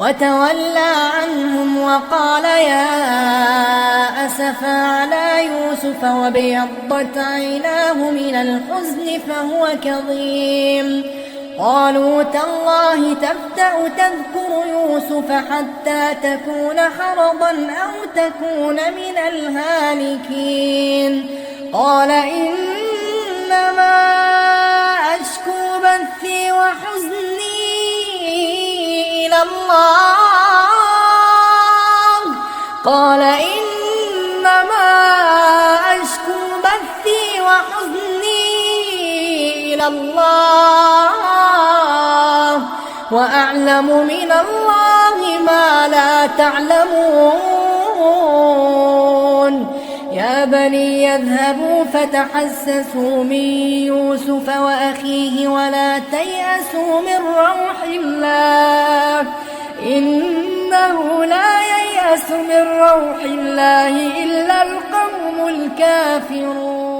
وتولى عنهم وقال يا أسفا على يوسف وابيضت عيناه من الحزن فهو كظيم. قالوا تالله تفتأ تذكر يوسف حتى تكون حرضا أو تكون من الهالكين. قال إنما أشكو بثي وحزني إلى الله. قال إنما أشكو بثي وحزني إلى الله وأعلم من الله ما لا تعلمون. يا بني يذهبوا فتحسسوا من يوسف وأخيه ولا تيأسوا من روح الله إنه لا ييأس من روح الله إلا القوم الكافرون.